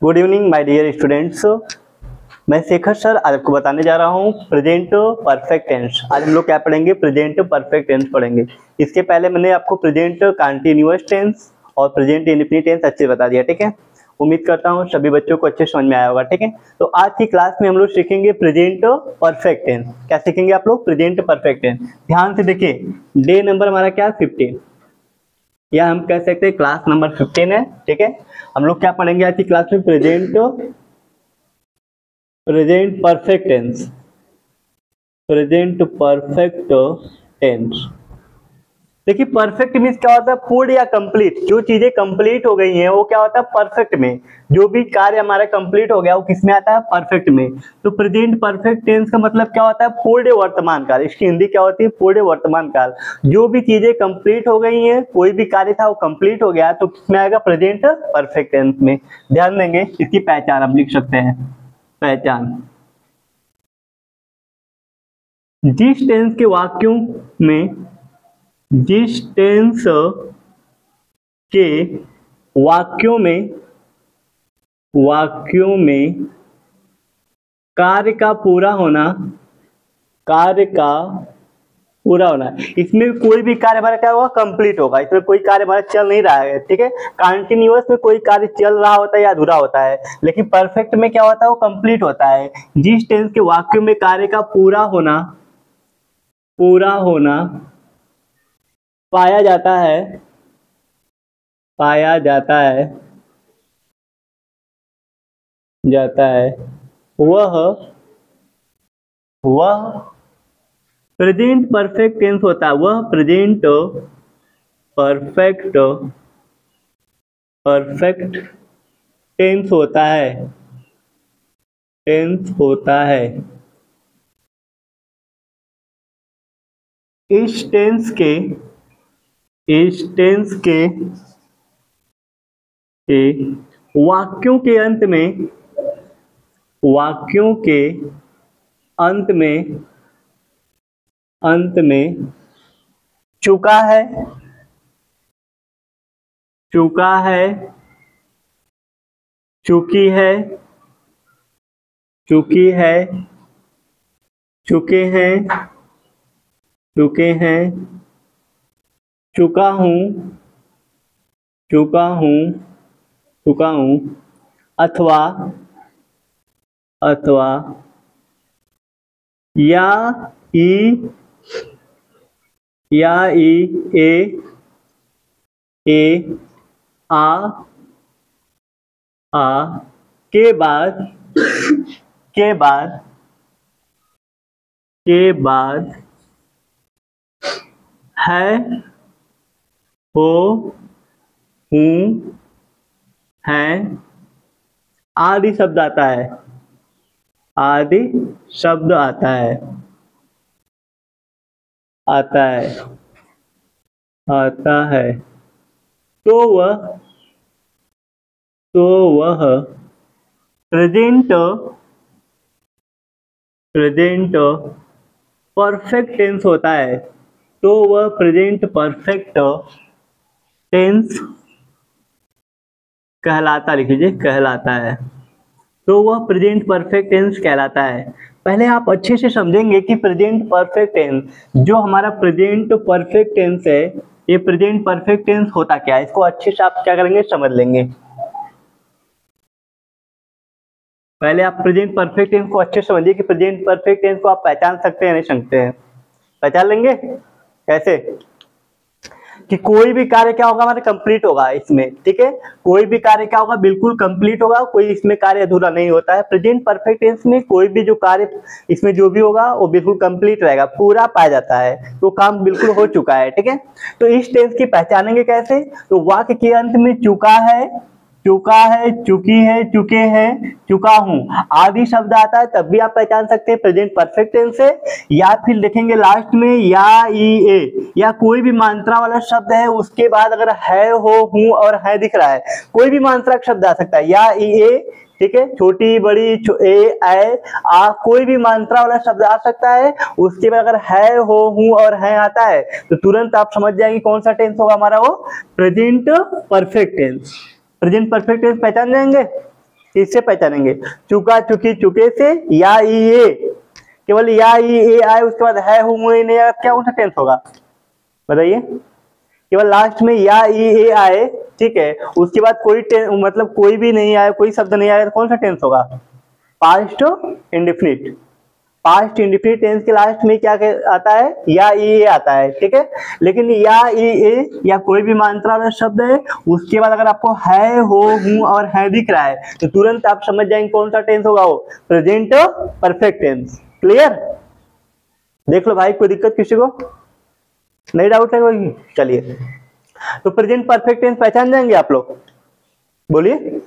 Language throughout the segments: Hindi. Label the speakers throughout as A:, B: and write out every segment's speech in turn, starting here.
A: Good evening my dear students. मैं शेखर सर आज आपको बताने जा रहा हूँ प्रेजेंट परफेक्ट टेंस। आज हम लोग क्या पढ़ेंगे? प्रेजेंट परफेक्ट टेंस पढ़ेंगे। इसके पहले मैंने आपको प्रेजेंट कंटीन्यूअस टेंस और प्रेजेंट इंडेफिनिट टेंस अच्छे बता दिया, ठीक है। उम्मीद करता हूँ सभी बच्चों को अच्छे समझ में आया होगा, ठीक है। तो आज की क्लास में हम लोग सीखेंगे प्रेजेंट परफेक्ट टेंस। क्या सीखेंगे आप लोग? Present perfect tense. ध्यान से देखिए, डे नंबर हमारा क्या 15, या हम कह सकते हैं क्लास नंबर 15 है, ठीक है। हम लोग क्या पढ़ेंगे आज की क्लास में? Present perfect tense. Present perfect tense. देखिए, परफेक्ट मीन्स क्या होता है? पूर्ण या कंप्लीट। जो चीजें कंप्लीट हो गई हैं वो क्या होता है? परफेक्ट में। जो भी कार्य हमारा कंप्लीट हो गया वो किसमें आता है? परफेक्ट में। तो प्रेजेंट परफेक्ट टेंस का मतलब क्या होता है? पूर्ण वर्तमान काल। इसकी हिंदी क्या होती है? पूर्ण वर्तमान काल। जो भी चीजें कंप्लीट हो गई हैं, कोई भी कार्य था वो कंप्लीट हो गया, तो किसमें आएगा? प्रेजेंट परफेक्ट टेंस में। ध्यान देंगे, इसकी पहचान हम लिख सकते हैं। पहचान: जिस टेंस के वाक्यों में कार्य का पूरा होना, इसमें कोई भी कार्य हमारा क्या होगा? कंप्लीट होगा। इसमें कोई कार्य हमारा चल नहीं रहा है, ठीक है। कंटिन्यूअस में कोई कार्य चल रहा होता है या अधूरा होता है, लेकिन परफेक्ट में क्या होता है? वो कंप्लीट होता है। जिस टेंस के वाक्यों में कार्य का पूरा होना पाया जाता है वह प्रेजेंट परफेक्ट टेंस होता है। वह प्रेजेंट परफेक्ट टेंस होता है। इस टेंस के वाक्यों के अंत में चुका है, चुकी है, चुके हैं, चुका हूँ, अथवा या आ के बाद है, हो, हूँ, हैं आदि शब्द आता है। तो वह प्रेजेंट परफेक्ट टेंस होता है। तो वह प्रेजेंट परफेक्ट टेंस कहलाता, लिख लीजिए, कहलाता है। तो वह प्रेजेंट परफेक्ट टेंस कहलाता है। पहले आप अच्छे से समझेंगे कि प्रेजेंट परफेक्ट टेंस, जो हमारा प्रेजेंट परफेक्ट टेंस है, ये प्रेजेंट परफेक्ट टेंस होता क्या है, इसको अच्छे से आप क्या करेंगे? समझ लेंगे। पहले आप प्रेजेंट परफेक्ट टेंस को अच्छे से समझिए कि प्रेजेंट परफेक्ट टेंस को आप पहचान सकते हैं नहीं सकते हैं। पहचान लेंगे कैसे? कि कोई भी कार्य क्या होगा? हमारा कंप्लीट होगा इसमें, ठीक है। कोई भी कार्य क्या होगा? बिल्कुल कंप्लीट होगा। कोई इसमें कार्य अधूरा नहीं होता है। प्रेजेंट परफेक्ट टेंस में कोई भी जो कार्य इसमें जो भी होगा वो बिल्कुल कंप्लीट रहेगा, पूरा पाया जाता है, तो काम बिल्कुल हो चुका है, ठीक है। तो इस टेंस की पहचानेंगे कैसे? तो वाक्य के अंत में चुका है, चुकी है, चुके हैं, चुका हूं आदि शब्द आता है, तब भी आप पहचान सकते हैं प्रेजेंट परफेक्ट टेंस से। या फिर लिखेंगे लास्ट में या कोई भी मात्रा वाला शब्द है, उसके बाद अगर है, हो, हूं और है दिख रहा है, कोई भी मात्रा का शब्द आ सकता है, या ठीक है, छोटी बड़ी ए आ कोई भी मात्रा वाला शब्द आ सकता है। उसके बाद अगर है, हो, हूं और है आता है, तो तुरंत आप समझ जाएंगे कौन सा टेंस होगा हमारा? वो present perfect tense. Present perfect tense पहचान जाएंगे। किससे पहचानेंगे? चुका, चुकी, चुके से, या ई ए, केवल या ई ए आए उसके बाद है, हूँ, हुए, नहीं आए, क्या कौन सा टेंस होगा बताइए? केवल लास्ट में या ई ए आए, ठीक है, उसके बाद कोई मतलब कोई भी नहीं आए, कोई शब्द नहीं आया, तो कौन सा टेंस होगा? Past indefinite. Past indefinite tense के लास्ट में क्या आता है? या ई ए आता है, ठीक है। लेकिन या ई ए या कोई भी मात्रा वाला शब्द है, उसके बाद अगर आपको है, हो, हूँ और है दिख रहा है तो तुरंत आप समझ जाएंगे कौन सा टेंस होगा, वो प्रेजेंट परफेक्ट टेंस। क्लियर? देख लो भाई, कोई दिक्कत किसी को नहीं, डाउट है कोई? चलिए, तो प्रेजेंट परफेक्ट टेंस पहचान जाएंगे आप लोग, बोलिए।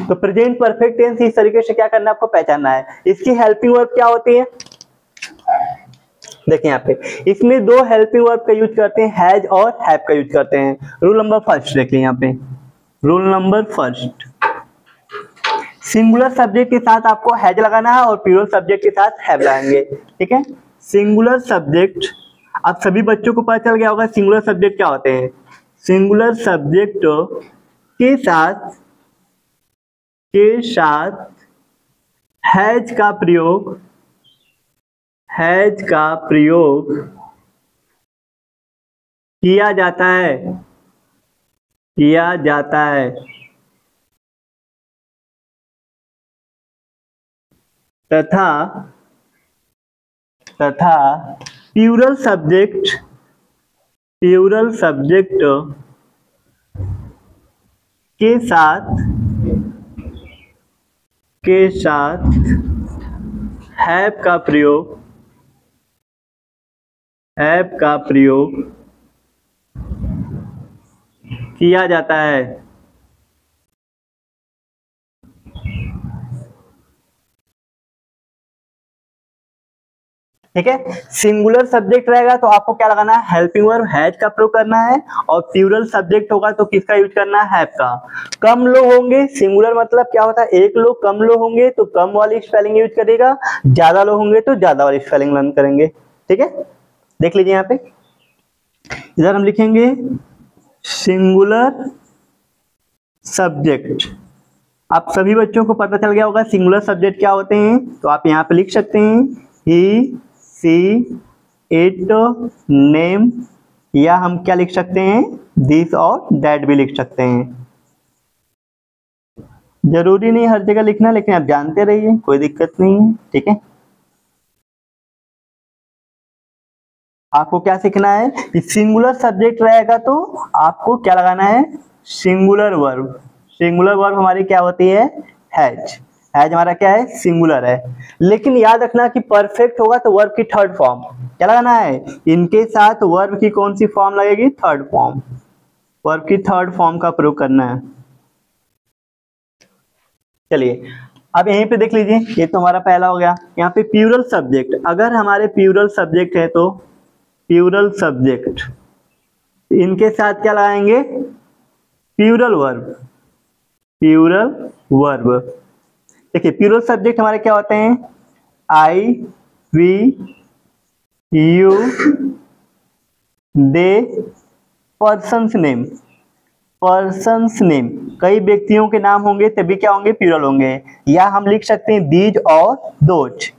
A: तो प्रेजेंट परफेक्ट टेंस इस तरीके से क्या करना है आपको पहचानना है। इसकी हेल्पिंग वर्ब क्या होती है? देखिए यहाँ पे इसमें दो हेल्पिंग वर्ब का यूज करते हैं, हैज और हैव का यूज करते हैं। रूल नंबर फर्स्ट देखिए यहाँ पे, rule number first, singular subject के साथ आपको हैज लगाना है और प्लूरल सब्जेक्ट के साथ हैव लगाएंगे, ठीक है। सिंगुलर सब्जेक्ट, आप सभी बच्चों को पता चल गया होगा सिंगुलर सब्जेक्ट क्या होते हैं। सिंगुलर सब्जेक्ट के साथ हैज का प्रयोग, हैज का प्रयोग किया जाता है, किया जाता है, तथा प्लूरल सब्जेक्ट, प्लूरल सब्जेक्ट के साथ हैव का प्रयोग, हैव का प्रयोग किया जाता है। ठीक है, सिंगुलर सब्जेक्ट रहेगा तो आपको क्या लगाना है? हेल्पिंग वर्ब हैज का प्रयोग करना है, और प्लूरल सब्जेक्ट होगा तो किसका यूज करना है? हैव का। कम लोग होंगे, सिंगुलर मतलब क्या होता है? एक लोग, कम लोग होंगे तो कम वाली स्पेलिंग यूज करेगा, ज्यादा लोग होंगे तो ज्यादा वाली स्पेलिंग लर्न करेंगे, ठीक है। देख लीजिए यहाँ पे, इधर हम लिखेंगे सिंगुलर सब्जेक्ट। आप सभी बच्चों को पता चल गया होगा सिंगुलर सब्जेक्ट क्या होते हैं, तो आप यहाँ पे लिख सकते हैं ही, सी, इट, नेम, या हम क्या लिख सकते हैं? दिस और दैट भी लिख सकते हैं। जरूरी नहीं हर जगह लिखना, लेकिन आप जानते रहिए, कोई दिक्कत नहीं है, ठीक है। आपको क्या सीखना है कि सिंगुलर सब्जेक्ट रहेगा तो आपको क्या लगाना है? Singular verb. सिंगुलर वर्ब हमारी क्या होती है? हैज। हैज हमारा क्या है? सिंगुलर है। लेकिन याद रखना कि परफेक्ट होगा तो वर्ब की थर्ड फॉर्म क्या लगाना है? इनके साथ वर्ब की कौन सी फॉर्म लगेगी? Third form. वर्ब की थर्ड फॉर्म का प्रयोग करना है। चलिए अब यहीं पे देख लीजिए, ये तो हमारा पहला हो गया। यहाँ पे प्लूरल सब्जेक्ट, अगर हमारे प्लूरल सब्जेक्ट है तो प्लूरल सब्जेक्ट, इनके साथ क्या लगाएंगे? Plural verb. प्लूरल वर्ब, देखिए प्लूरल सब्जेक्ट हमारे क्या होते हैं? I, we, you, they, persons name. Persons name, कई व्यक्तियों के नाम होंगे तभी क्या होंगे? प्लूरल होंगे। या हम लिख सकते हैं दीज और दोज।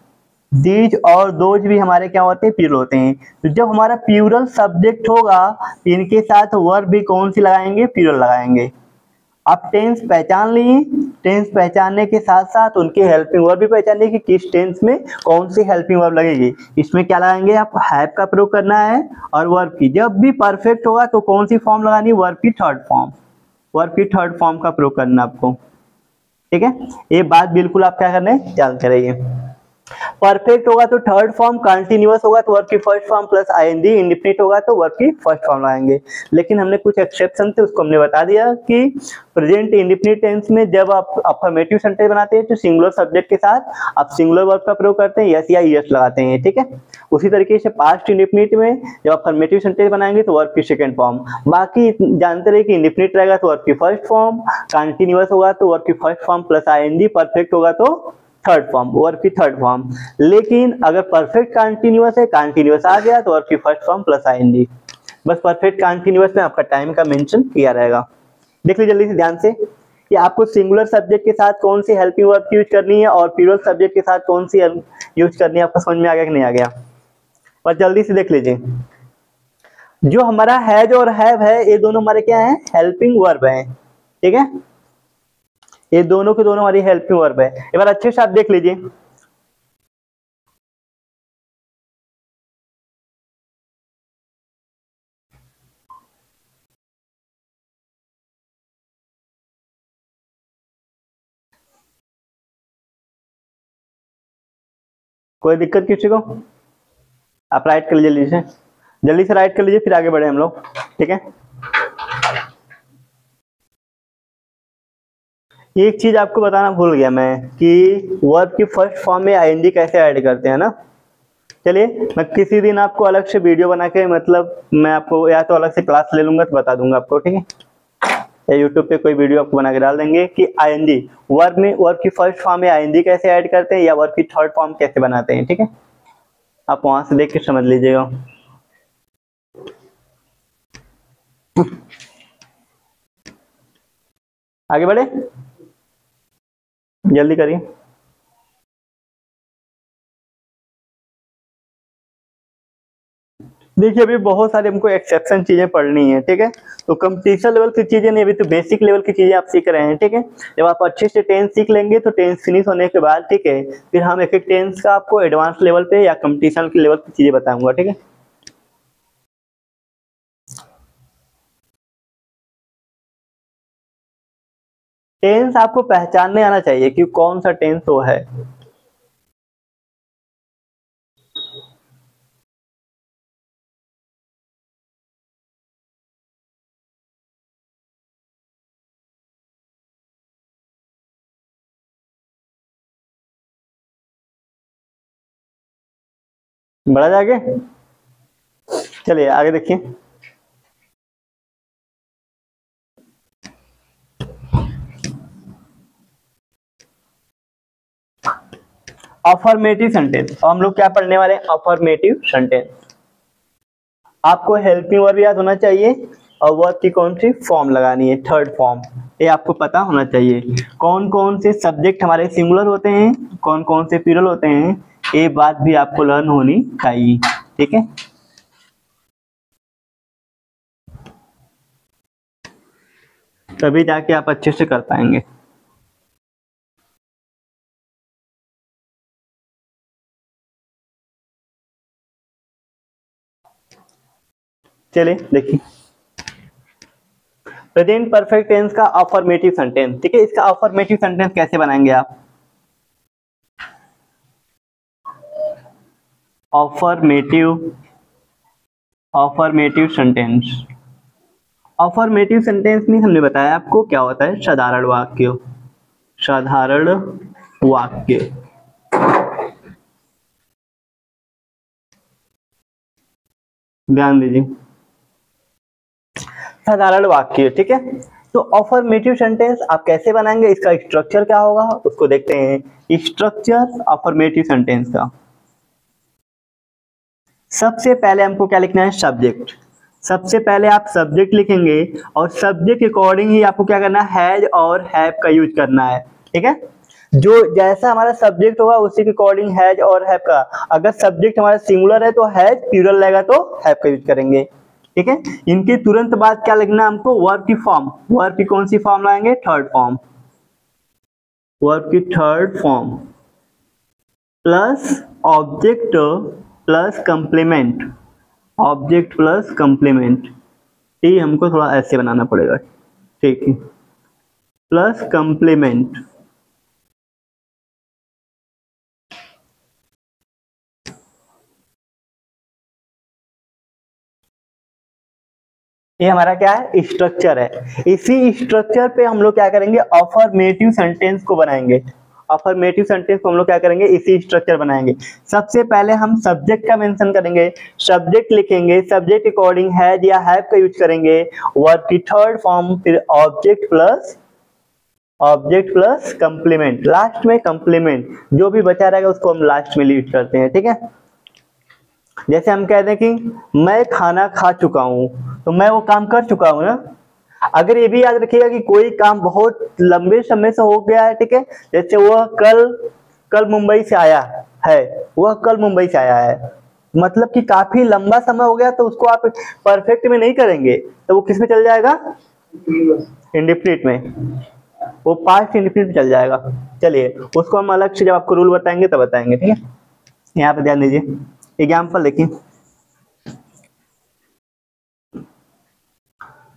A: दीज और दोज भी हमारे क्या होते हैं? प्लूरल होते हैं। तो जब हमारा प्लूरल सब्जेक्ट होगा इनके साथ वर्ब भी कौन सी लगाएंगे? प्लूरल लगाएंगे। आप टेंस पहचान लिए, टेंस पहचानने के साथ साथ उनके हेल्पिंग वर्ब भी पहचानिए कि किस टेंस में कौन सी हेल्पिंग वर्ब लगेगी। इसमें क्या लगाएंगे? आप हैव का प्रयोग करना है, और वर्ब की जब भी परफेक्ट होगा तो कौन सी फॉर्म लगानी? वर्ब की थर्ड फॉर्म। वर्ब की थर्ड फॉर्म का प्रयोग करना आपको, ठीक है। ये बात बिल्कुल आप क्या करने जानते रहिए। परफेक्ट होगा तो थर्ड फॉर्म, कंटीन्यूअस होगा तो वर्ब की first form plus ING, indefinite होगा तो वर्ब की फर्स्ट फॉर्म लगाएंगे। लेकिन हमने कुछ एक्सेप्शन थे, उसको हमने बता दिया कि प्रेजेंट इंडेफिनिट टेंस में जब आप अफर्मेटिव सेंटेंस बनाते हैं तो सिंगुलर सब्जेक्ट के साथ आप सिंगुलर वर्ब का प्रयोग करते हैं, यस या यस लगाते हैं, ठीक है। उसी तरीके से पास्ट इंडेफिनिट में जब अफर्मेटिव सेंटेंस बनाएंगे तो वर्ब की सेकंड फॉर्म। बाकी जानते रहिए कि इंडेफिनिट रहेगा तो वर्ब की फर्स्ट फॉर्म, कंटीन्यूअस होगा तो वर्ब की first form plus ING, perfect होगा तो थर्ड फॉर्म, वर्ब की थर्ड फॉर्म। लेकिन अगर परफेक्ट कंटीन्यूअस है, कंटीन्यूअस आ गया तो वर्ब की फर्स्ट फॉर्म प्लस आईएनजी। बस परफेक्ट कंटीन्यूअस में आपका टाइम का मेंशन किया रहेगा। देख लीजिए जल्दी से ध्यान से, कि आपको सिंगुलर सब्जेक्ट के साथ कौन सी हेल्पिंग वर्ब यूज करनी है और प्लूरल सब्जेक्ट के साथ कौन सी यूज करनी है। आपको समझ में आ गया कि नहीं आ गया? और जल्दी से देख लीजिए, जो हमारा हैज और हैव है ये दोनों हमारे क्या है, हेल्पिंग वर्ब है। ठीक है, ये दोनों के दोनों हमारी हेल्पिंग वर्ब है। एक बार अच्छे से आप देख लीजिए, कोई दिक्कत किसी को? आप राइट कर लीजिए, जल्दी से राइट कर लीजिए, फिर आगे बढ़े हम लोग। ठीक है, एक चीज आपको बताना भूल गया मैं कि वर्ब की फर्स्ट फॉर्म में आईएनजी कैसे ऐड करते हैं ना। चलिए मैं किसी दिन आपको अलग से वीडियो बना के, मतलब मैं आपको या तो अलग से क्लास ले लूंगा तो बता दूंगा आपको। ठीक है, या यूट्यूब पे कोई वीडियो आपको बना के डाल देंगे कि आईएनजी वर्ब में, वर्ब की फर्स्ट फॉर्म में आईएनजी कैसे ऐड करते हैं या वर्ब की थर्ड फॉर्म कैसे बनाते हैं। ठीक है, आप वहां से देख के समझ लीजिएगा। आगे बढ़े, जल्दी करिए। देखिए अभी बहुत सारे हमको एक्सेप्शन चीजें पढ़नी है। ठीक है, तो कंपटीशन लेवल की चीजें नहीं, अभी तो बेसिक लेवल की चीजें आप सीख रहे हैं। ठीक है, जब आप अच्छे से टेंस सीख लेंगे तो टेंस फिनिश होने के बाद, ठीक है, फिर हम एक एक टेंस का आपको एडवांस लेवल पे या कंपटीशन के लेवल की चीजें बताऊंगा। ठीक है, टेंस आपको पहचानने आना चाहिए कि कौन सा टेंस वो है। बढ़ा जाके, चलिए आगे देखिए। अफर्मेटिव सेंटेंस, हम लोग क्या पढ़ने वाले हैं, अफर्मेटिव सेंटेंस। आपको हेल्पिंग वर्ब याद होना चाहिए और वर्ब की कौन सी फॉर्म लगानी है, थर्ड फॉर्म, ये आपको पता होना चाहिए। कौन कौन से सब्जेक्ट हमारे सिंगुलर होते हैं, कौन कौन से प्लूरल होते हैं, ये बात भी आपको लर्न होनी चाहिए। ठीक है, तभी जाके आप अच्छे से कर पाएंगे। चलिए देखिए, प्रेजेंट परफेक्ट टेंस का अफर्मेटिव सेंटेंस। ठीक है, इसका अफर्मेटिव सेंटेंस कैसे बनाएंगे आप, अफर्मेटिव सेंटेंस। अफर्मेटिव सेंटेंस में हमने बताया आपको क्या होता है, साधारण वाक्य, साधारण वाक्य। ध्यान दीजिए, साधारण वाक्य। ठीक है, तो अफर्मेटिव सेंटेंस आप कैसे बनाएंगे, इसका स्ट्रक्चर क्या होगा उसको देखते हैं। स्ट्रक्चर अफर्मेटिव सेंटेंस का, सबसे पहले हमको क्या लिखना है, सब्जेक्ट। सबसे पहले आप सब्जेक्ट लिखेंगे और सब्जेक्ट के अकॉर्डिंग ही आपको क्या करना है, हैज और हैव का यूज करना है। ठीक है, जो जैसा हमारा सब्जेक्ट होगा उसी के अकॉर्डिंग हैज और हैव का। अगर सब्जेक्ट हमारा सिंगुलर है तो हैज, प्लूरल रहेगा तो हैव का यूज करेंगे। ठीक है, इनके तुरंत बाद क्या लिखना है हमको, वर्ब की फॉर्म। वर्ब की कौन सी फॉर्म लाएंगे, थर्ड फॉर्म, वर्ब की third form plus object plus complement, object plus complement. ये हमको थोड़ा ऐसे बनाना पड़ेगा। ठीक है, प्लस कंप्लीमेंट। ये हमारा क्या है, स्ट्रक्चर है। इसी स्ट्रक्चर पे हम लोग क्या करेंगे, अफर्मेटिव सेंटेंस को बनाएंगे। अफर्मेटिव सेंटेंस को हम लोग क्या करेंगे, इसी स्ट्रक्चर बनाएंगे। सबसे पहले हम सब्जेक्ट का मेंशन करेंगे, सब्जेक्ट लिखेंगे, सब्जेक्ट अकॉर्डिंग हैज या हैव का यूज करेंगे, वर्ब की थर्ड फॉर्म, फिर ऑब्जेक्ट प्लस कंप्लीमेंट, लास्ट में कंप्लीमेंट। जो भी बचा रहेगा उसको हम लास्ट में यूज करते हैं। ठीक है, जैसे हम कहते हैं कि मैं खाना खा चुका हूं, तो मैं वो काम कर चुका हूं ना, अगर ये भी याद रखिएगा कि कोई काम बहुत लंबे समय से हो गया है, ठीक है, जैसे वह कल कल मुंबई से आया है, वह कल मुंबई से आया है, मतलब कि काफी लंबा समय हो गया, तो उसको आप परफेक्ट में नहीं करेंगे, तो वो किस में चल जाएगा, इंडिफिनिट में, वो पास्ट इंडिफिनिट में चल जाएगा। चलिए उसको हम अलग से जब आपको रूल बताएंगे तब बताएंगे, ठीक है। यहाँ पे ध्यान दीजिए, एग्जाम्पल देखिए,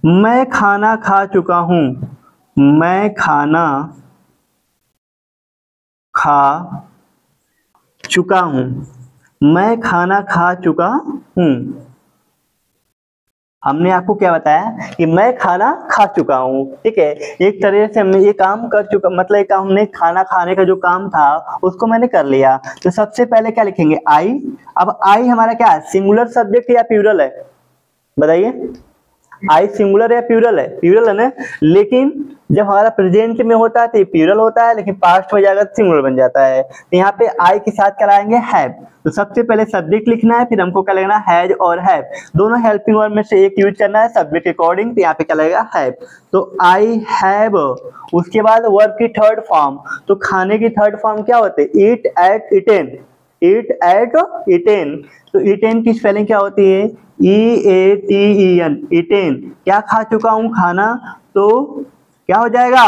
A: मैं खाना खा चुका हूं, मैं खाना खा चुका हूं, मैं खाना खा चुका हूं। हमने आपको क्या बताया कि मैं खाना खा चुका हूं, ठीक है, एक तरह से हमने ये काम कर चुका, मतलब एक हमने खाना खाने का जो काम था उसको मैंने कर लिया। तो सबसे पहले क्या लिखेंगे, आई। अब आई हमारा क्या है, सिंगुलर सब्जेक्ट या प्लूरल है, बताइए। आई सिंगुलर है प्लूरल है, प्लूरल है ना, लेकिन जब हमारा प्रेजेंट में होता है तो ये प्लूरल होता है, लेकिन पास्ट में जाएगा तो सिंगुलर बन जाता है। तो यहाँ पे आई के साथ क्या लाएंगे, हैव। तो सबसे पहले सब्जेक्ट लिखना है, फिर हमको क्या लगना है, हैज और हैव, दोनों हेल्पिंग वर्ब में से एक यूज करना है सब्जेक्ट के अकॉर्डिंग। तो यहाँ पे क्या लगेगा, हैव। तो आई हैव, उसके बाद वर्ब की थर्ड फॉर्म, तो खाने की थर्ड फॉर्म क्या होते हैं, ईट एट इटेन, ईट एट इटेन। तो इटेन की स्पेलिंग क्या होती है, EATEN, इटेन। क्या खा चुका हूं, खाना, तो क्या हो जाएगा,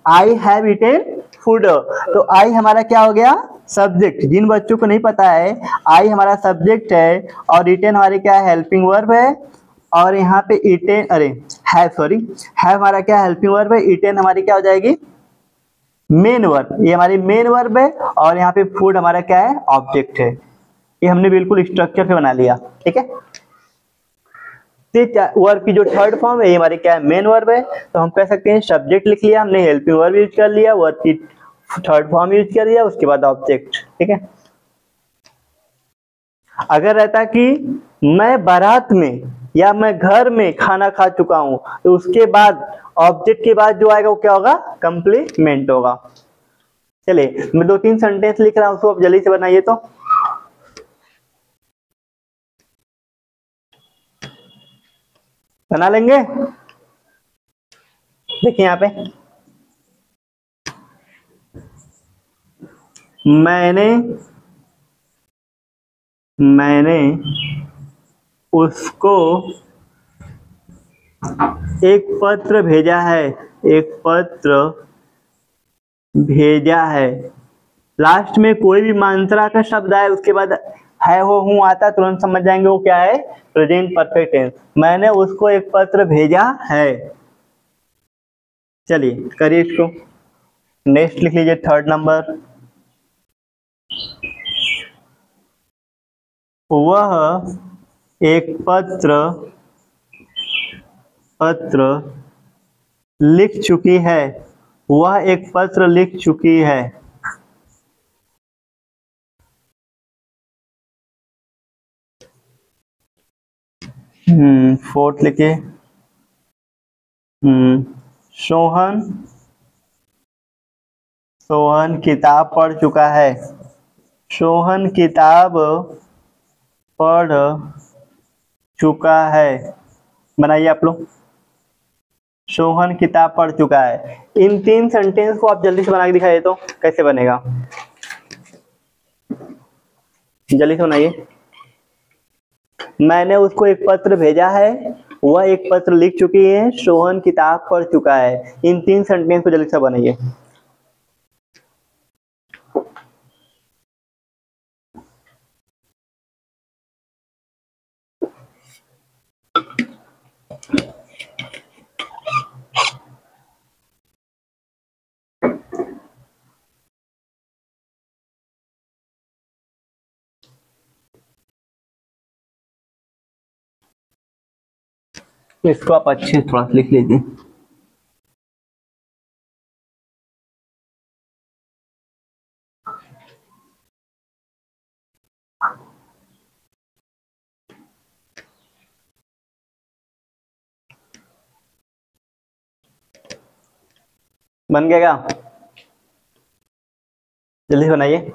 A: आई हैव इटेन फूड। तो आई हमारा क्या हो गया, सब्जेक्ट। जिन बच्चों को नहीं पता है, आई हमारा सब्जेक्ट है और इटेन हमारी क्या है, हेल्पिंग वर्ब है। और यहाँ पे इटेन, अरे हैव, सॉरी, हैव हमारा क्या, हेल्पिंग वर्ब है, इटेन हमारी क्या हो जाएगी, मेन वर्ब। ये हमारी मेन वर्ब है, और यहाँ पे फूड हमारा क्या है, ऑब्जेक्ट है। ये हमने बिल्कुल स्ट्रक्चर से बना लिया, ठीक है। वर्ब की जो थर्ड फॉर्म है ये हमारी क्या है, मेन वर्ब है। तो हम कह सकते हैं सब्जेक्ट लिख लिया हमने, हेल्पिंग वर्ब यूज कर लिया, वर्ब की थर्ड फॉर्म यूज कर लिया, उसके बाद ऑब्जेक्ट, ठीक है। अगर रहता कि मैं बारात में या मैं घर में खाना खा चुका हूं, तो उसके बाद ऑब्जेक्ट के बाद जो आएगा वो क्या होगा, कंप्लीमेंट होगा। चलिए मैं 2-3 सेंटेंस लिख रहा हूं, उसको आप जल्दी से बनाइए। तो बना लेंगे, देखिए यहाँ पे, मैंने उसको एक पत्र भेजा है, एक पत्र भेजा है। लास्ट में कोई भी मात्रा का शब्द आए, उसके बाद है हो हूं आता, तुरंत समझ जाएंगे वो क्या है, प्रेजेंट परफेक्ट टेंस। मैंने उसको एक पत्र भेजा है। चलिए करिए इसको, नेक्स्ट लिख लीजिए, थर्ड नंबर, वह एक पत्र लिख चुकी है, वह एक पत्र लिख चुकी है। फोर्थ लिखिए, सोहन किताब पढ़ चुका है, सोहन किताब पढ़ चुका है। बनाइए आप लोग, सोहन किताब पढ़ चुका है। इन 3 सेंटेंस को आप जल्दी से बना के दिखाइए तो कैसे बनेगा, जल्दी से बनाइए। मैंने उसको एक पत्र भेजा है, वह एक पत्र लिख चुकी है, सोहन किताब पढ़ चुका है। इन 3 सेंटेंस को जल्दी से बनाइए। इसको आप अच्छे से थोड़ा लिख लीजिए। बन गया क्या, जल्दी से बनाइए।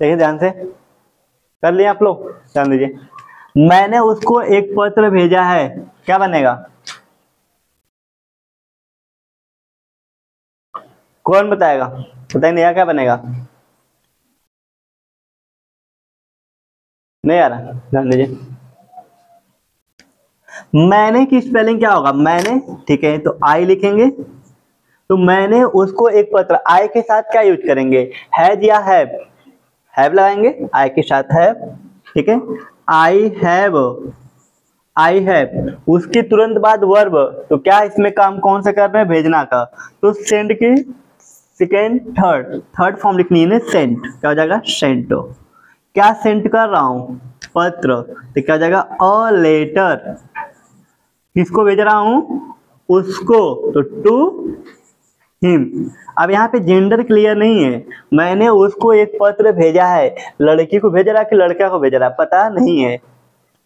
A: देखिए ध्यान से, कर लिए आप लोग, ध्यान दीजिए। मैंने उसको एक पत्र भेजा है, क्या बनेगा? कौन बताएगा? बताइए नया क्या बनेगा? नहीं आ रहा, ध्यान दीजिए। मैंने की स्पेलिंग क्या होगा? मैंने, ठीक है, तो आई लिखेंगे। तो मैंने उसको एक पत्र, आई के साथ क्या यूज करेंगे? हैज या हैव लगाएंगे आई के साथ, हैव, ठीक है। आई हैव, आई हैव, उसके तुरंत बाद वर्ब, तो क्या इसमें काम कौन सा कर रहे हैं? भेजना का। तो सेंड की सेकेंड थर्ड थर्ड फॉर्म लिखनी है ना, सेंट, क्या हो जाएगा? सेंट। क्या सेंड कर रहा हूं? पत्र, तो क्या हो जाएगा? A letter. किसको भेज रहा हूं? उसको, तो टू हिम। अब यहाँ पे जेंडर क्लियर नहीं है, मैंने उसको एक पत्र भेजा है, लड़की को भेज रहा है कि लड़का को भेज रहा है, पता नहीं है,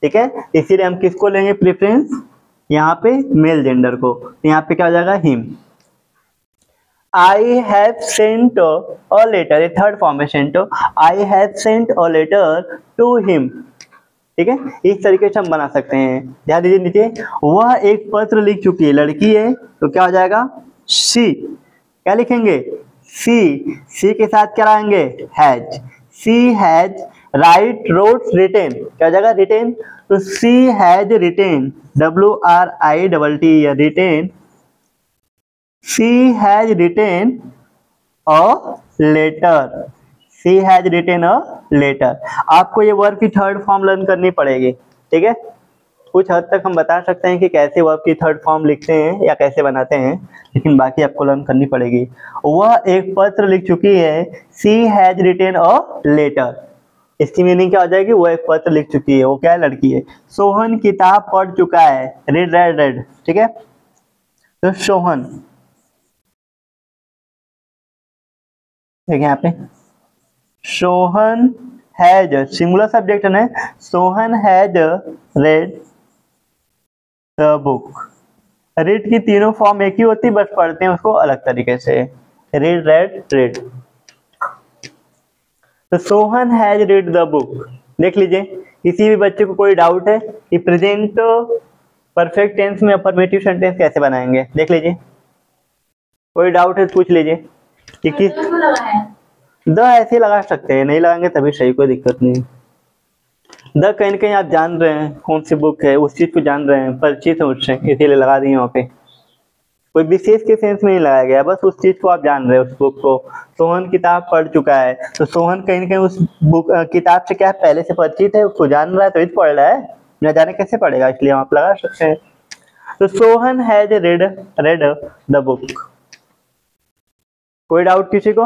A: ठीक है। इसीलिए हम किसको लेंगे प्रेफरेंस? यहाँ पे मेल जेंडर को, तो यहाँ पे क्या हो जाएगा? Him. I have sent a letter, ये थर्ड फॉर्म है sent, I have sent a letter to him, ठीक है। इस तरीके से हम बना सकते हैं। ध्यान दीजिए नीचे, वह एक पत्र लिख चुकी है, लड़की है, तो क्या हो जाएगा? शी। क्या लिखेंगे? सी। सी के साथ क्या लाएंगे? Has. She has write wrote written, क्या हो जाएगा? रिटेन। तो she has written, WRITT, written, she has written a letter, she has written a letter. आपको ये वर्ब की थर्ड फॉर्म लर्न करनी पड़ेगी, ठीक है। कुछ हद तक हम बता सकते हैं कि कैसे वर्ब की थर्ड फॉर्म लिखते हैं या कैसे बनाते हैं, लेकिन बाकी आपको लर्न करनी पड़ेगी। वह एक पत्र लिख चुकी है, she has written a letter. इसकी मीनिंग क्या हो जाएगी? वो एक पत्र लिख चुकी है, वो क्या है? लड़की है। सोहन किताब पढ़ चुका है, रेड रेड रेड, ठीक है। तो सोहन, देखिए यहाँ पे, सोहन हैज, सिंगुलर सब्जेक्ट है, Sohan has read the book. Read की तीनों फॉर्म एक ही होती, बस पढ़ते हैं उसको अलग तरीके से, रीड रेड रीड। तो Sohan has read the book. देख लीजिए, किसी भी बच्चे को कोई डाउट है कि प्रेजेंट परफेक्ट टेंस में अफर्मेटिव सेंटेंस कैसे बनाएंगे? देख लीजिए, कोई डाउट है तो पूछ लीजिए कि किस द ऐसे लगा सकते हैं, नहीं लगाएंगे तभी सही, कोई दिक्कत नहीं। द कहीं ना कहीं आप जान रहे हैं कौन सी बुक है, उस चीज को जान रहे हैं, परिचित है उससे, इसीलिए लगा दिए वहाँ पे। कोई विशेष के सेंस में नहीं लगाया गया, बस उस चीज को आप जान रहे हैं, उस बुक को। सोहन किताब पढ़ चुका है, तो सोहन कहीं ना कहीं उस बुक किताब से क्या पहले से परिचित है, उसको जान रहा है, तो पढ़ रहा है, न जाने कैसे पढ़ेगा, इसलिए हम आप लगा सकते हैं। तो Sohan has red read the book. कोई डाउट किसी को?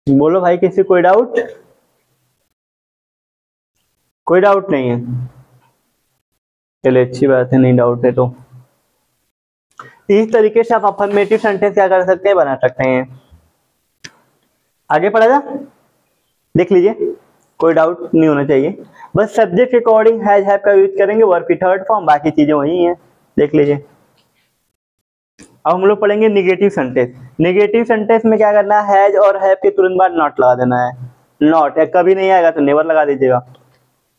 A: बोलो भाई, किसी कोई डाउट? कोई डाउट नहीं है, चलिए अच्छी बात है, नहीं डाउट है तो। इस तरीके से आप अफर्मेटिव सेंटेंस क्या कर सकते हैं? बना सकते हैं। आगे पढ़ा जा, देख लीजिए, कोई डाउट नहीं होना चाहिए। बस सब्जेक्ट के अकॉर्डिंग हैज हैव का यूज करेंगे, वर्ब की थर्ड फॉर्म, बाकी चीजें वही हैं, देख लीजिए। अब हम लोग पढ़ेंगे निगेटिव सेंटेंस। निगेटिव सेंटेंस में क्या करना है? हैज और हैव के तुरंत बाद नॉट लगा देना है। नॉट, या कभी नहीं आएगा तो नेवर लगा दीजिएगा,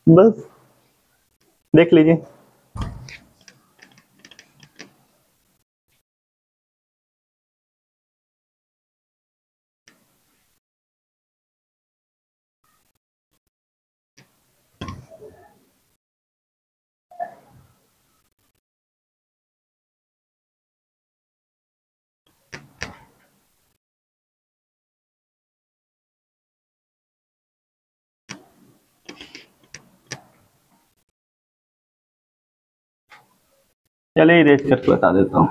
A: बस, देख लीजिए। चलिए इरेज करके बता देता हूँ।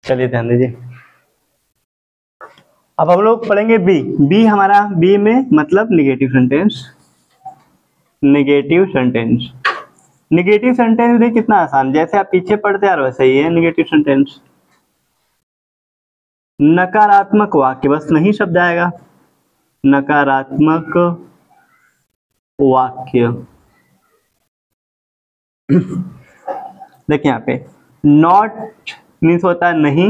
A: चलिए ध्यान दीजिए। अब हम लोग पढ़ेंगे बी। बी हमारा, बी में मतलब negative sentence. Negative sentence, negative sentence भी कितना आसान, जैसे आप पीछे पढ़ते आ रहे हो वैसे ही है निगेटिव सेंटेंस। नकारात्मक वाक्य, बस नहीं शब्द आएगा, नकारात्मक वाक्य। देखिए यहाँ पे नॉट मीन्स होता है नहीं,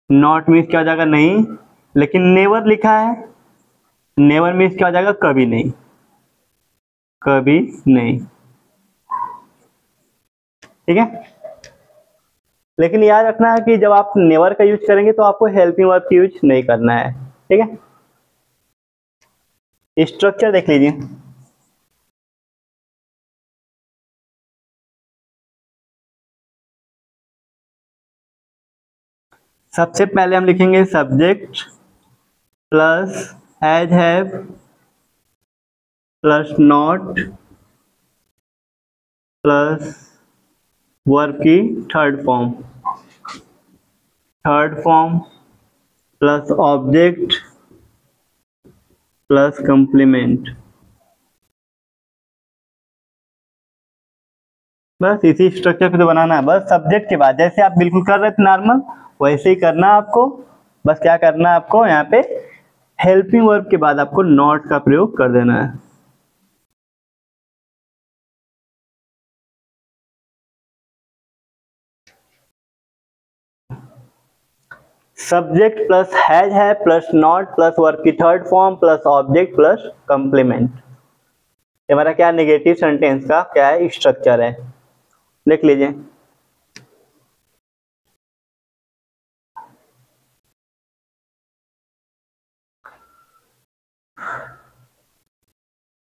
A: नॉट मीन्स क्या हो जाएगा नहीं, लेकिन नेवर लिखा है, नेवर मीन्स क्या हो जाएगा कभी नहीं, कभी नहीं, ठीक है। लेकिन याद रखना है कि जब आप नेवर का यूज करेंगे तो आपको हेल्पिंग वर्ब का यूज नहीं करना है, ठीक है। स्ट्रक्चर देख लीजिए। सबसे पहले हम लिखेंगे subject plus has have plus not plus verb की third form, third form plus object plus complement. बस इसी स्ट्रक्चर पे तो बनाना है। बस सब्जेक्ट के बाद जैसे आप बिल्कुल कर रहे थे नॉर्मल, वैसे ही करना आपको। बस क्या करना है आपको, यहाँ पे हेल्पिंग वर्ब के बाद आपको नॉट का प्रयोग कर देना है। सब्जेक्ट प्लस हैज है प्लस नॉट प्लस वर्ब की third form plus object plus complement, ये हमारा क्या नेगेटिव सेंटेंस का क्या है स्ट्रक्चर है। लिख लीजिए।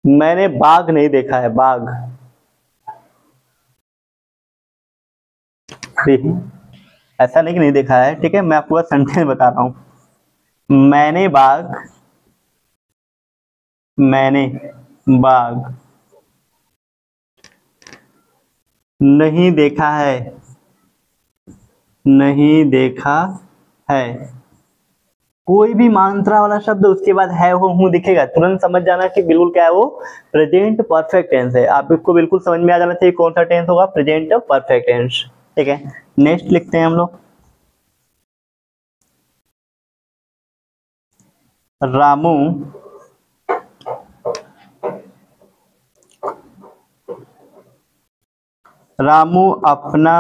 A: मैंने बाघ नहीं देखा है, बाघ, ऐसा नहीं कि नहीं देखा है, ठीक है। मैं आपको सेंटेंस बता रहा हूं। मैंने बाघ, मैंने बाघ नहीं देखा है, नहीं देखा है। कोई भी मात्रा वाला शब्द उसके बाद है हो हूं दिखेगा, तुरंत समझ जाना कि बिल्कुल क्या है वो प्रेजेंट परफेक्ट टेंस है। आप इसको बिल्कुल समझ में आ जाना चाहिए कौन सा टेंस होगा, प्रेजेंट परफेक्ट टेंस, ठीक है। नेक्स्ट लिखते हैं हम लोग। रामू रामू अपना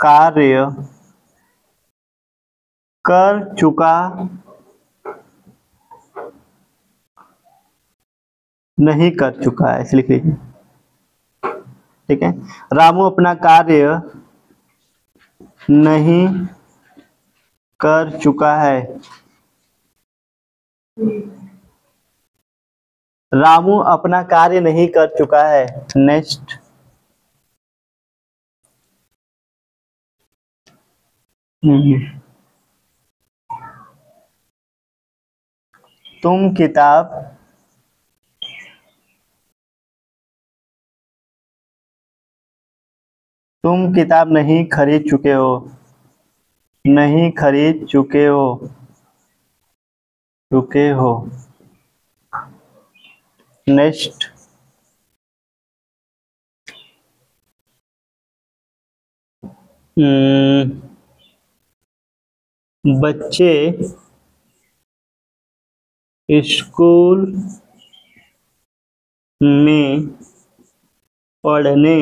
A: कार्य कर चुका नहीं कर चुका है, ऐसे लिख लीजिए, ठीक है। रामू अपना कार्य नहीं कर चुका है, रामू अपना कार्य नहीं कर चुका है। नेक्स्ट। तुम किताब नहीं खरीद चुके हो, नहीं खरीद चुके हो, चुके हो। नेक्स्ट। बच्चे स्कूल में पढ़ने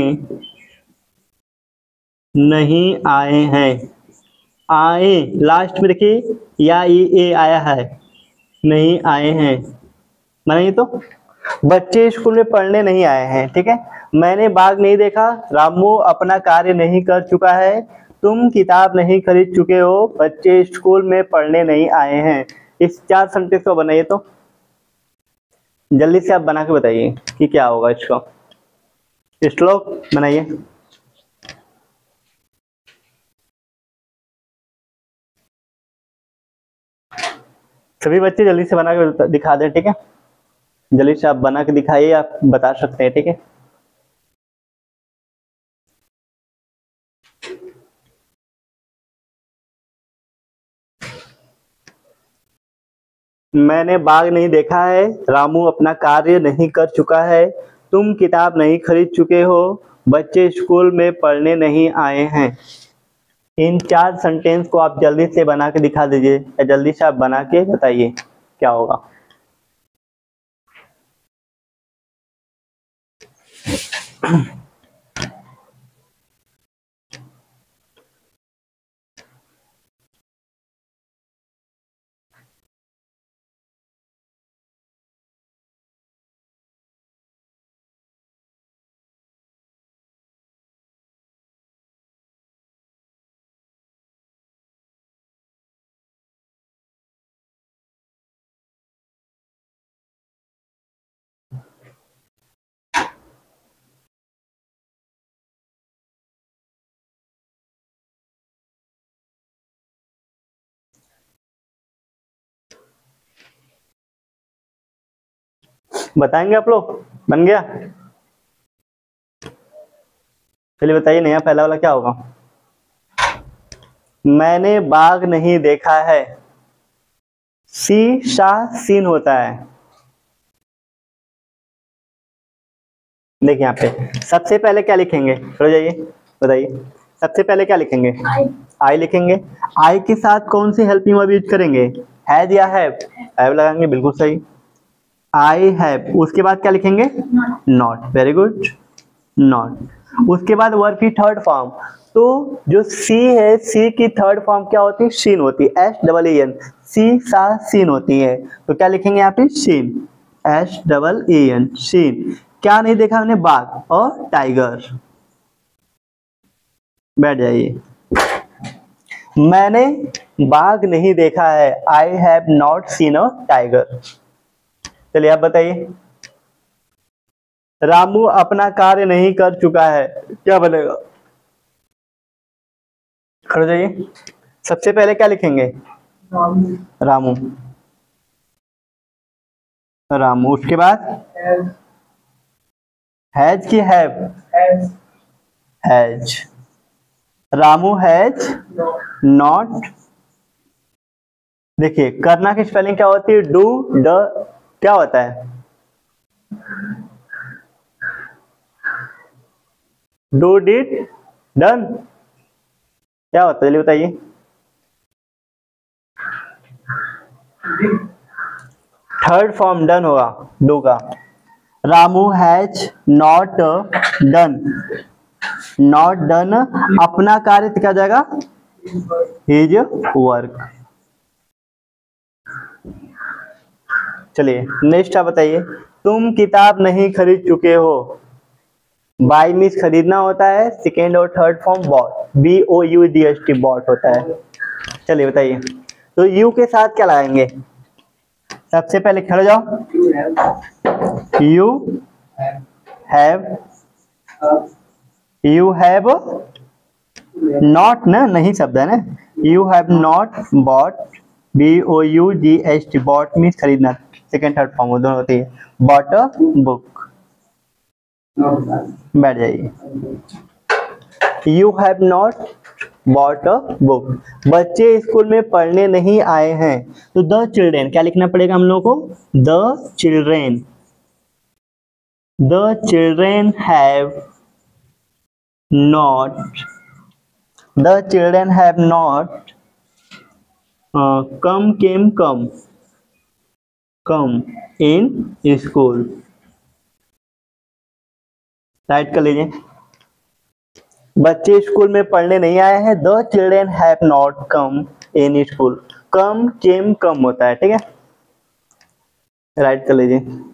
A: नहीं आए हैं। आए लास्ट में देखिए या ए आया है, नहीं आए हैं माने ये तो बच्चे स्कूल में पढ़ने नहीं आए हैं, ठीक है। मैंने बाघ नहीं देखा, रामू अपना कार्य नहीं कर चुका है, तुम किताब नहीं खरीद चुके हो, बच्चे स्कूल में पढ़ने नहीं आए हैं। इस 4 सेंटेंस को बनाइए तो जल्दी से आप बना के बताइए कि क्या होगा इसको। श्लोक बनाइए। सभी बच्चे जल्दी से बना के दिखा दें, ठीक है। जल्दी से आप बना के दिखाइए, आप बता सकते हैं, ठीक है। मैंने बाग नहीं देखा है, रामू अपना कार्य नहीं कर चुका है, तुम किताब नहीं खरीद चुके हो, बच्चे स्कूल में पढ़ने नहीं आए हैं। इन 4 सेंटेंस को आप जल्दी से बना के दिखा दीजिए, या जल्दी से आप बना के बताइए क्या होगा। बताएंगे आप लोग? बन गया? चलिए बताइए नया पहला वाला क्या होगा। मैंने बाग नहीं देखा है, सी शाह सीन होता है। देखिए यहाँ पे सबसे पहले क्या लिखेंगे, हो जाइए बताइए। सबसे पहले क्या लिखेंगे? आई लिखेंगे। आई के साथ कौन सी हेल्पिंग वर्ब यूज करेंगे? हैज या हैव? हैव लगाएंगे, बिल्कुल सही। I have. उसके बाद क्या लिखेंगे? नॉट। Very good, not. उसके बाद वर्ब की थर्ड फॉर्म, तो जो सी है, सी की थर्ड फॉर्म क्या होती है? शीन होती है, एस डबल ए एन, सी सा सीन होती है। तो क्या लिखेंगे यहाँ पे? शीन, एस डबल ए एन, शीन। क्या नहीं देखा हमने? बाघ और टाइगर। बैठ जाइए। मैंने बाघ नहीं देखा है, I have not seen a tiger. चलिए आप बताइए। रामू अपना कार्य नहीं कर चुका है, क्या बनेगा? खड़े हो जाइए। सबसे पहले क्या लिखेंगे? रामू, रामू। उसके बाद हैज की have? Has. Ramu has not. देखिए करना की स्पेलिंग क्या होती है? डू ड, क्या होता है? डू डिड डन, क्या होता है? चलिए बताइए। थर्ड फॉर्म डन होगा डू का। Ramu has not done, not done अपना कार्य क्या जाएगा? His work. चलिए नेक्स्ट आप बताइए। तुम किताब नहीं खरीद चुके हो, बाई मीन्स खरीदना होता है, सेकेंड और third form bought, B O U D S T, bought होता है। चलिए बताइए। तो यू के साथ क्या लगाएंगे? सबसे पहले खड़े जाओ। You have, you have not ना, नहीं शब्द है ना। You have not bought, B O U D H T, bought means खरीदना, सेकेंड थर्ड फॉर्म दोनों होती है। Bought a book. बैठ जाइए। You have not bought a book, बच्चे स्कूल में पढ़ने नहीं आए हैं। तो द चिल्ड्रेन क्या लिखना पड़ेगा हम लोग को? The children, the children have not, the children have not come came come, come in school. Write कर लीजिए। बच्चे स्कूल में पढ़ने नहीं आए हैं, the children have not come in school. Come came come होता है, ठीक है। राइट कर लीजिए।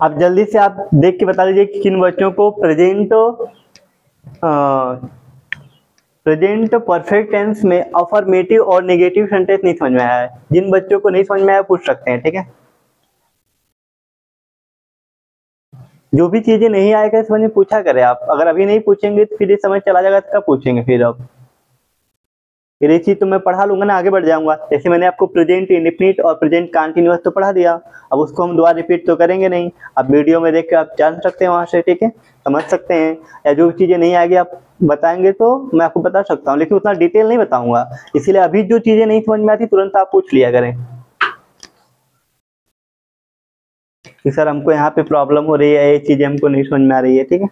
A: अब जल्दी से आप देख के बता दीजिए कि किन बच्चों को प्रेजेंट प्रेजेंट परफेक्ट टेंस में अफर्मेटिव और नेगेटिव सेंटेंस नहीं समझ में आया है। जिन बच्चों को नहीं समझ में आया पूछ सकते हैं, ठीक है। जो भी चीजें नहीं आएगा समझ में पूछा करें आप, अगर अभी नहीं पूछेंगे तो फिर ये समझ चला जाएगा तो कब पूछेंगे फिर आप। फिर ये चीज तो मैं पढ़ा लूंगा ना, आगे बढ़ जाऊंगा। जैसे मैंने आपको प्रेजेंट इंडेफिनिट और प्रेजेंट कंटीन्यूअस तो पढ़ा दिया, अब उसको हम दोबारा रिपीट तो करेंगे नहीं। अब वीडियो में देख के आप जान सकते हैं वहां से, ठीक है, समझ सकते हैं। या जो चीजें नहीं आएगी आप बताएंगे तो मैं आपको बता सकता हूँ, लेकिन उतना डिटेल नहीं बताऊंगा। इसीलिए अभी जो चीजें नहीं समझ में आती तुरंत आप पूछ लिया करें कि सर हमको यहाँ पे प्रॉब्लम हो रही है, ये चीजें हमको नहीं समझ में आ रही है, ठीक है।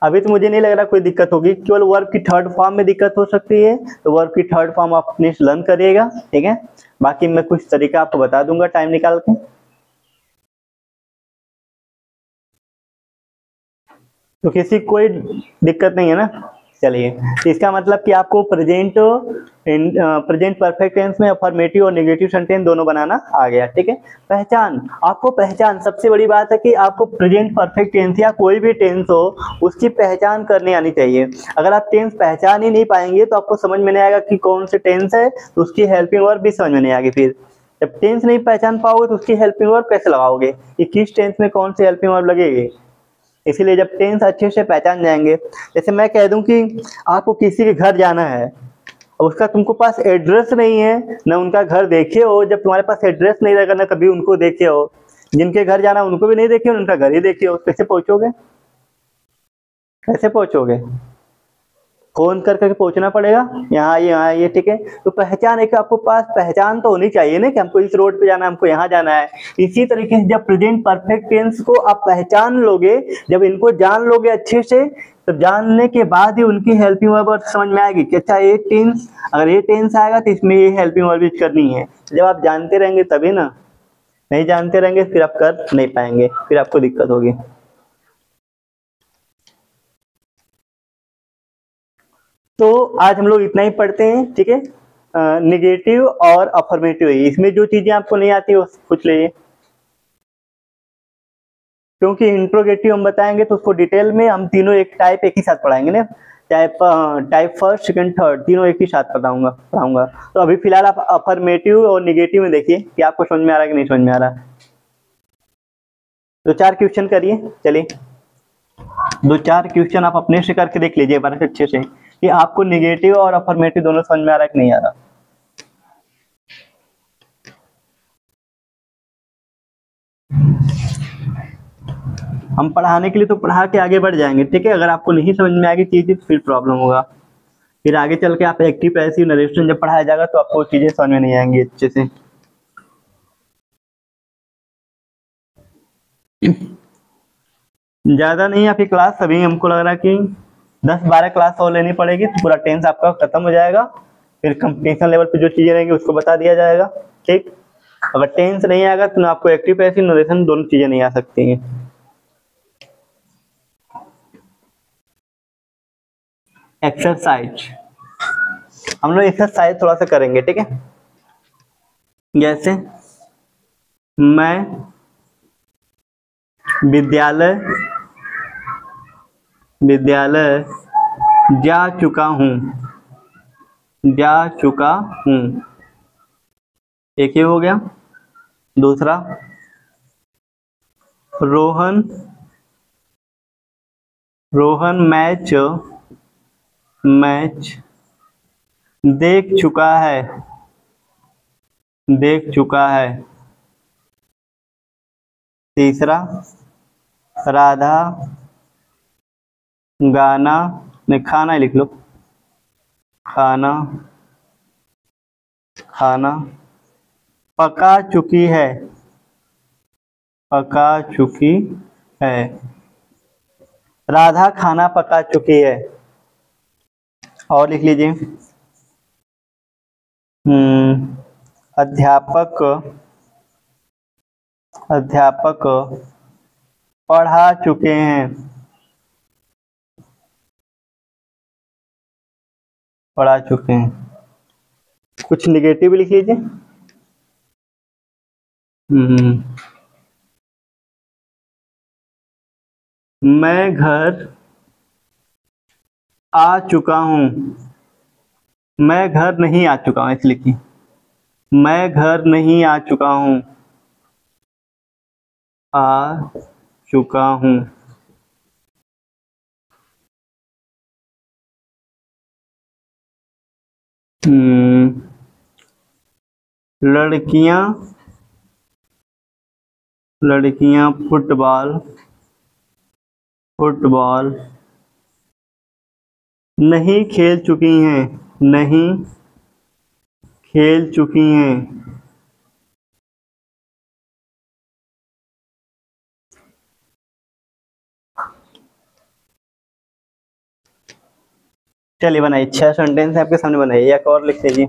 A: अभी तो मुझे नहीं लग रहा कोई दिक्कत होगी, केवल वर्ब की थर्ड फॉर्म में दिक्कत हो सकती है, तो वर्ब की थर्ड फॉर्म आप अपने से लर्न करिएगा, ठीक है। बाकी मैं कुछ तरीका आपको बता दूंगा टाइम निकाल के। तो किसी को कोई दिक्कत नहीं है ना। चलिए, इसका मतलब कि आपको प्रेजेंट परफेक्ट टेंस में अफर्मेटिव और नेगेटिव सेंटेंस दोनों बनाना आ गया, ठीक है। पहचान, आपको पहचान, सबसे बड़ी बात है कि आपको प्रेजेंट परफेक्ट टेंस या कोई भी टेंस हो उसकी पहचान करनी आनी चाहिए। अगर आप टेंस पहचान ही नहीं पाएंगे तो आपको समझ में नहीं आएगा कि कौन से टेंस है, तो उसकी हेल्पिंग वर्ब भी समझ में नहीं आएगी। फिर जब टेंस नहीं पहचान पाओगे तो उसकी हेल्पिंग वर्ब कैसे लगाओगे कि किस टेंस में कौन सी हेल्पिंग वर्ब लगेगी। इसीलिए जब टेंस अच्छे से पहचान जाएंगे, जैसे मैं कह दूं कि आपको किसी के घर जाना है और उसका तुमको पास एड्रेस नहीं है, ना उनका घर देखे हो, जब तुम्हारे पास एड्रेस नहीं रहेगा ना कभी उनको देखे हो, जिनके घर जाना उनको भी नहीं देखे हो, उनका घर ही देखे हो, कैसे पहुंचोगे, कैसे पहुंचोगे। फोन कर करके पहुंचना पड़ेगा, यहाँ ये, ठीक है। तो पहचान एक आपको पास पहचान तो होनी चाहिए ना कि हमको इस रोड पे जाना है, हमको यहाँ जाना है। इसी तरीके से जब प्रेजेंट परफेक्ट टेंस को आप पहचान लोगे, जब इनको जान लोगे अच्छे से, तो जानने के बाद ही उनकी हेल्पिंग वर्ब समझ में आएगी कि अच्छा ये टेंस, अगर ये टेंस आएगा तो इसमें ये हेल्पिंग वर्ब यूज करनी है। जब आप जानते रहेंगे तभी ना, नहीं जानते रहेंगे फिर आप कर नहीं पाएंगे, फिर आपको दिक्कत होगी। तो आज हम लोग इतना ही पढ़ते हैं, ठीक है। निगेटिव और अफर्मेटिव, इसमें जो चीजें आपको नहीं आती वो पूछ लीजिए, क्योंकि इंट्रोगेटिव हम बताएंगे तो उसको डिटेल में हम तीनों एक टाइप एक ही साथ पढ़ाएंगे ना। Type type first second third तीनों एक ही साथ पढ़ाऊंगा। तो अभी फिलहाल आप अफर्मेटिव और निगेटिव में देखिए कि आपको समझ में आ रहा है कि नहीं समझ में आ रहा। दो चार क्वेश्चन करिए, चलिए दो चार क्वेश्चन आप अपने से करके देख लीजिए बार अच्छे से कि आपको निगेटिव और अफर्मेटिव दोनों समझ में आ रहा है कि नहीं आ रहा। हम पढ़ाने के लिए तो पढ़ा के आगे बढ़ जाएंगे, ठीक है। अगर आपको नहीं समझ में आएगी चीजें तो फिर प्रॉब्लम होगा, फिर आगे चल के आप एक्टिव पैसिव नरेशन जब पढ़ाया जाएगा तो आपको चीजें समझ में नहीं आएंगी अच्छे से। ज्यादा नहीं आपकी क्लास, अभी हमको लग रहा है कि 10-12 क्लास और लेनी पड़ेगी तो पूरा टेंस आपका खत्म हो जाएगा। फिर कंपटीशन लेवल पे जो चीजें रहेंगी उसको बता दिया जाएगा, ठीक। अगर टेंस नहीं आएगा तो आपको एक्टिव पैसिव नरेशन दोनों चीजें नहीं आ सकती हैं। एक्सरसाइज, हम लोग एक्सरसाइज थोड़ा सा करेंगे, ठीक है। जैसे मैं विद्यालय विद्यालय जा चुका हूँ, जा चुका हूँ, एक ये हो गया। दूसरा, रोहन रोहन मैच देख चुका है, देख चुका है। तीसरा, राधा गाना, नहीं खाना ही लिख लो, खाना खाना पका चुकी है, पका चुकी है। राधा खाना पका चुकी है। और लिख लीजिए, अध्यापक अध्यापक पढ़ा चुके हैं, पढ़ा चुके हैं। कुछ निगेटिव लिख लीजिए। मैं घर आ चुका हूँ, मैं घर नहीं आ चुका हूँ, ऐसे लिखिए, मैं घर नहीं आ चुका हूँ, आ चुका हूँ। लड़कियां फुटबॉल नहीं खेल चुकी हैं। चलिए बनाइए, 6 सेंटेंस है आपके सामने, बनाइए। एक और लिख लीजिए।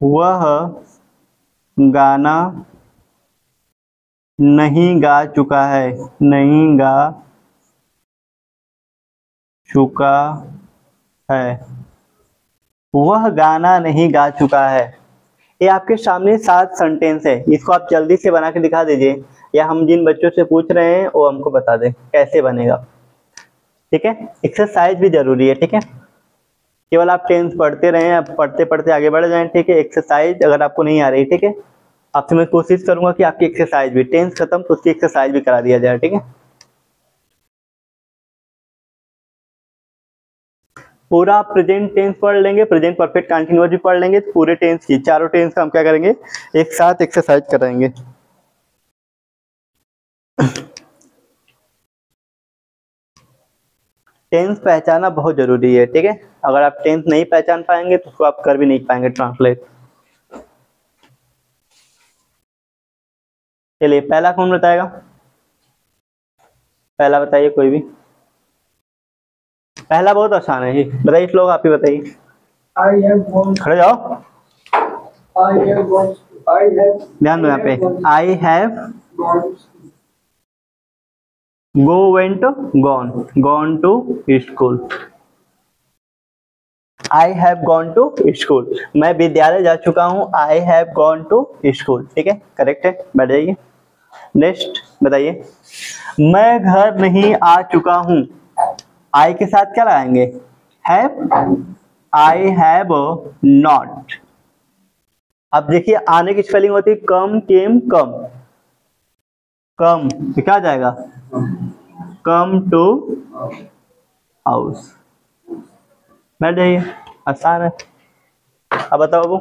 A: वह गाना नहीं गा चुका है। वह गाना नहीं गा चुका है। ये आपके सामने 7 सेंटेंस है, इसको आप जल्दी से बना के दिखा दीजिए, या हम जिन बच्चों से पूछ रहे हैं वो हमको बता दें कैसे बनेगा। ठीक है, एक्सरसाइज भी जरूरी है। ठीक है, केवल आप टेंस पढ़ते रहें, आप पढ़ते पढ़ते आगे बढ़ जाएं। ठीक है, एक्सरसाइज अगर आपको नहीं आ रही, ठीक है, आपसे मैं कोशिश करूंगा कि आपकी एक्सरसाइज भी, टेंस खत्म तो उसकी एक्सरसाइज भी करा दिया जाए। ठीक है, पूरा प्रेजेंट टेंस पढ़ लेंगे, प्रेजेंट परफेक्ट कंटीन्यूअस भी पढ़ लेंगे, पूरे टेंस की, चारों टेंस का हम क्या करेंगे, एक साथ एक्सरसाइज कराएंगे। टेंस पहचाना बहुत जरूरी है। ठीक है, अगर आप टेंस नहीं पहचान पाएंगे तो उसको आप कर भी नहीं पाएंगे ट्रांसलेट। चलिए, पहला कौन बताएगा? पहला बताइए कोई भी। पहला बहुत आसान है, बताइए श्लोक, आप ही बताइए। खड़े जाओ, ध्यान दो यहाँ पे। I have gone to school। I have gone to school, मैं विद्यालय जा चुका हूँ। I have gone to school. ठीक है, करेक्ट है, बैठ जाइए। नेक्स्ट बताइए, मैं घर नहीं आ चुका हूँ। आई के साथ क्या लगाएंगे, हैव। I have not. अब देखिए, आने की स्पेलिंग होती है कम, केम, कम। कम तो क्या आ जाएगा, कम टू हाउस। बैठ जाइए, आसान है। अब बताओ वो,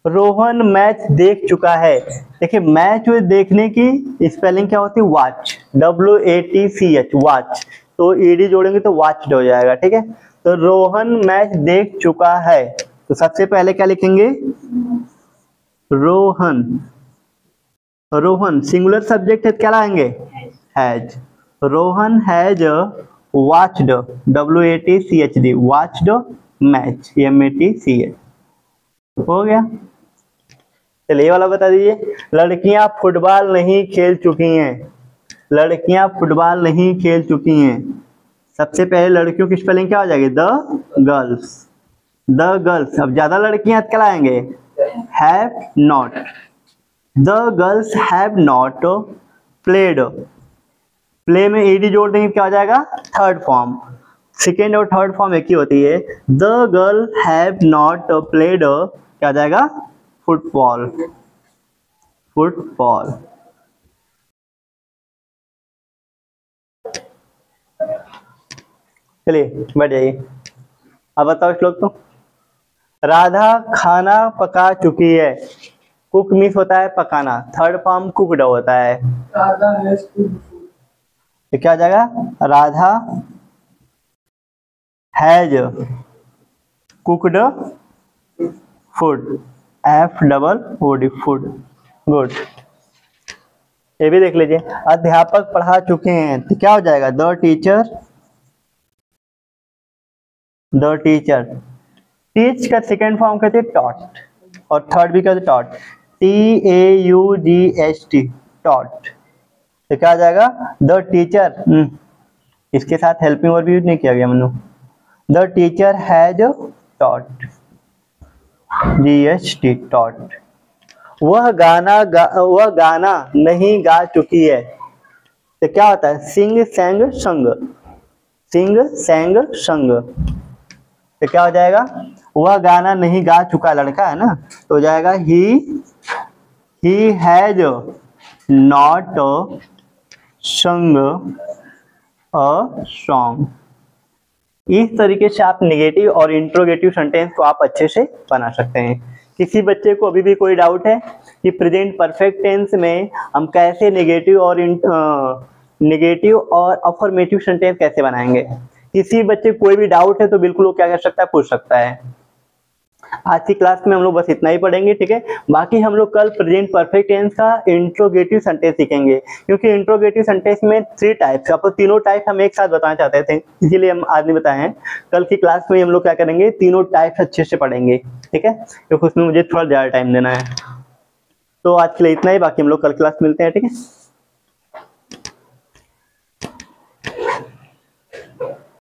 A: रोहन मैच देख चुका है। देखिए, मैच देखने की स्पेलिंग क्या होती है, वॉच, WATCH, वॉच। तो ईडी जोड़ेंगे तो वॉच्ड हो जाएगा। ठीक है, तो रोहन मैच देख चुका है, तो सबसे पहले क्या लिखेंगे, रोहन सिंगुलर सब्जेक्ट है, क्या लाएंगे, has. Rohan has watched, WATCHD, watched match, MATCH। हो गया। चलिए, ये वाला बता दीजिए, लड़कियां फुटबॉल नहीं खेल चुकी हैं। सबसे पहले लड़कियों की स्पेलिंग क्या हो जाएगी, द गर्ल्स। अब ज्यादा लड़कियां क्या लाएंगे, have not. The girls have not played. Play में ईडी जोड़ देंगे, क्या हो जाएगा, थर्ड फॉर्म। सेकेंड और थर्ड फॉर्म एक ही होती है। The girl have not played, क्या आ जाएगा, फुटबॉल। चलिए, बैठ जाइए। अब बताओ श्लोक। तो राधा खाना पका चुकी है। कुक मीन्स होता है पकाना, थर्ड फॉर्म कुकड होता है। तो क्या आ जाएगा, Radha has cooked food, FOOD, food. Good, ये भी देख लीजिए। अध्यापक पढ़ा चुके हैं, तो क्या हो जाएगा, द टीचर। टीच का सेकेंड फॉर्म कहते हैं टॉट, और थर्ड भी कहते टॉट, TAUGHT, टॉट। तो क्या आ जाएगा, द टीचर। इसके साथ हेल्पिंग वर्ब भी यूज नहीं किया गया Manu. The teacher has taught, GHT, taught. वह गाना नहीं गा चुकी है, तो क्या होता है, सिंग, सैंग, संग। तो क्या हो जाएगा, वह गाना नहीं गा चुका लड़का है ना, तो हो जाएगा ही हैज नॉट संग अ सॉन्ग। इस तरीके से आप नेगेटिव और इंट्रोगेटिव सेंटेंस को आप अच्छे से बना सकते हैं। किसी बच्चे को अभी भी कोई डाउट है कि प्रेजेंट परफेक्ट टेंस में हम कैसे नेगेटिव और अफर्मेटिव सेंटेंस कैसे बनाएंगे? किसी बच्चे कोई भी डाउट है तो बिल्कुल वो क्या कर सकता है, पूछ सकता है। आज की क्लास में हम लोग बस इतना ही पढ़ेंगे, ठीक है। बाकी हम लोग कल प्रेजेंट परफेक्ट टेंस का इंट्रोगेटिव सेंटेंस सीखेंगे, क्योंकि इंट्रोगेटिव सेंटेंस में 3 टाइप्स, आपको तीनों टाइप हम एक साथ बताना चाहते थे, इसीलिए हम आज नहीं बताए हैं। कल की क्लास में हम लोग क्या करेंगे, तीनों टाइप्स अच्छे से पढ़ेंगे, ठीक है, क्योंकि उसमें मुझे थोड़ा ज्यादा टाइम देना है। तो आज के लिए इतना ही, बाकी हम लोग कल क्लास मिलते हैं, ठीक है।